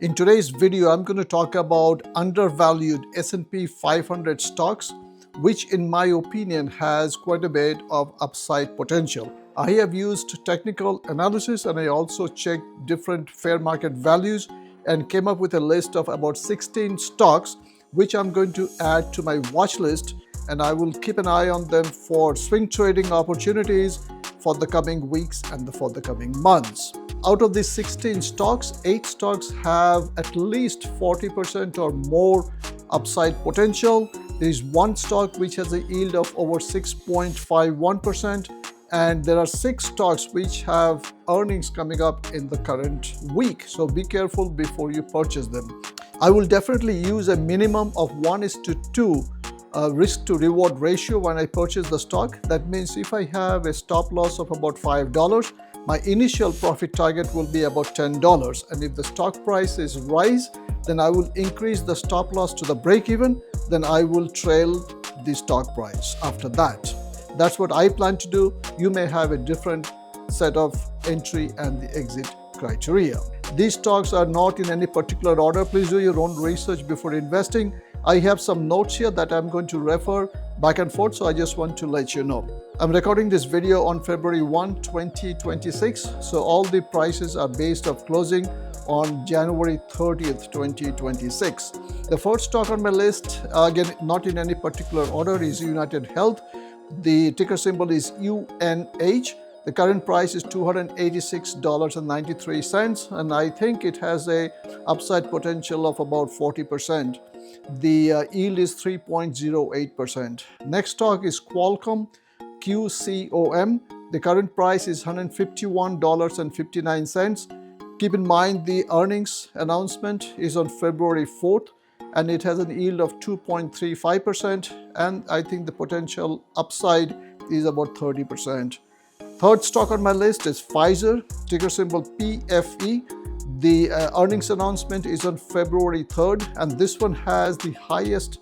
In today's video, I'm going to talk about undervalued S&P 500 stocks, which in my opinion has quite a bit of upside potential. I have used technical analysis and I also checked different fair market values and came up with a list of about 16 stocks which I'm going to add to my watch list, and I will keep an eye on them for swing trading opportunities for the coming weeks and for the coming months. Out of these 16 stocks, 8 stocks have at least 40% or more upside potential. There is one stock which has a yield of over 6.51%, and there are 6 stocks which have earnings coming up in the current week. So be careful before you purchase them. I will definitely use a minimum of 1:2 risk to reward ratio when I purchase the stock. That means if I have a stop loss of about $5, my initial profit target will be about $10, and if the stock prices rise, then I will increase the stop loss to the break even, then I will trail the stock price after that. That's what I plan to do. You may have a different set of entry and the exit criteria. These stocks are not in any particular order. Please do your own research before investing. I have some notes here that I'm going to refer back and forth, so I just want to let you know. I'm recording this video on February 1, 2026, so all the prices are based off closing on January 30th, 2026. The first stock on my list, again not in any particular order, is United Health. The ticker symbol is UNH. The current price is $286.93, and I think it has a upside potential of about 40%. The yield is 3.08%. Next stock is Qualcomm, QCOM. The current price is $151.59. Keep in mind the earnings announcement is on February 4th, and it has an yield of 2.35%, and I think the potential upside is about 30%. Third stock on my list is Pfizer, ticker symbol PFE. The earnings announcement is on February 3rd, and this one has the highest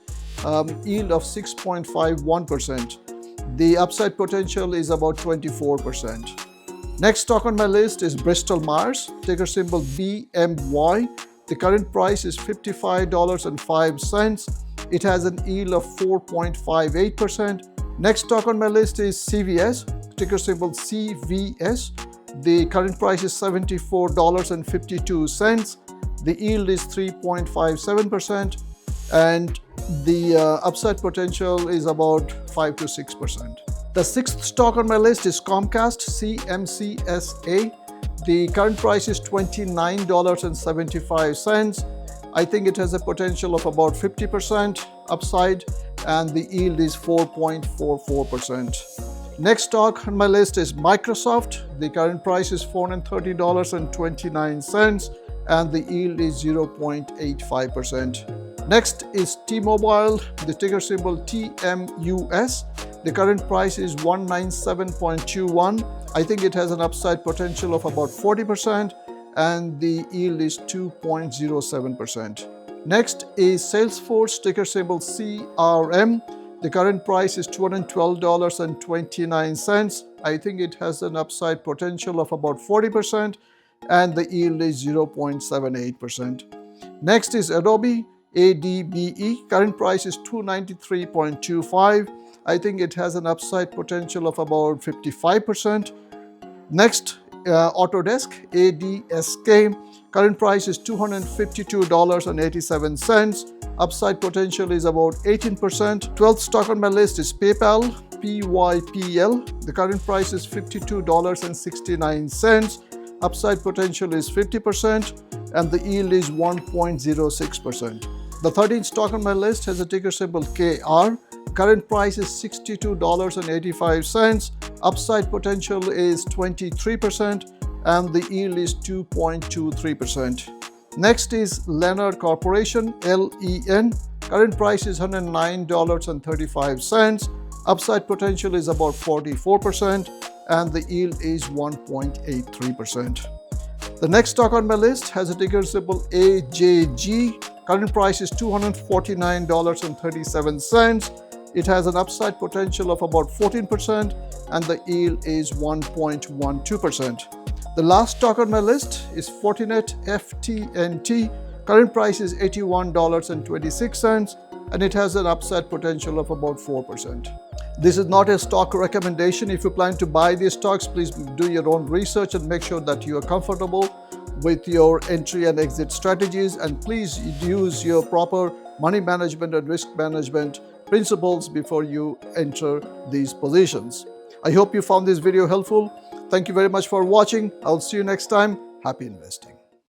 yield of 6.51%. The upside potential is about 24%. Next stock on my list is Bristol Myers, ticker symbol BMY. The current price is $55.05. It has an yield of 4.58%. Next stock on my list is CVS, ticker symbol CVS. The current price is $74.52. The yield is 3.57%, and the upside potential is about 5 to 6%. The sixth stock on my list is Comcast, CMCSA. The current price is $29.75. I think it has a potential of about 50% upside, and the yield is 4.44%. Next stock on my list is Microsoft. The current price is $430.29, and the yield is 0.85%. Next is T-Mobile, the ticker symbol TMUS. The current price is $197.21. I think it has an upside potential of about 40%, and the yield is 2.07%. Next is Salesforce, ticker symbol CRM. The current price is $212.29. I think it has an upside potential of about 40%, and the yield is 0.78%. Next is Adobe, ADBE. Current price is $293.25. I think it has an upside potential of about 55%. Next, Autodesk, ADSK. Current price is $252.87. Upside potential is about 18%. 12th stock on my list is PayPal, PYPL. The current price is $52.69. Upside potential is 50%, and the yield is 1.06%. The 13th stock on my list has a ticker symbol KR. Current price is $62.85. Upside potential is 23%, and the yield is 2.23%. Next is Leonard Corporation, LEN. Current price is $109.35. Upside potential is about 44%, and the yield is 1.83%. The next stock on my list has a ticker symbol AJG. Current price is $249.37. It has an upside potential of about 14%, and the yield is 1.12%. The last stock on my list is Fortinet FTNT. Current price is $81.26 and it has an upside potential of about 4%. This is not a stock recommendation. If you plan to buy these stocks, please do your own research and make sure that you are comfortable with your entry and exit strategies, and please use your proper money management and risk management principles before you enter these positions. I hope you found this video helpful. Thank you very much for watching. I'll see you next time. Happy investing.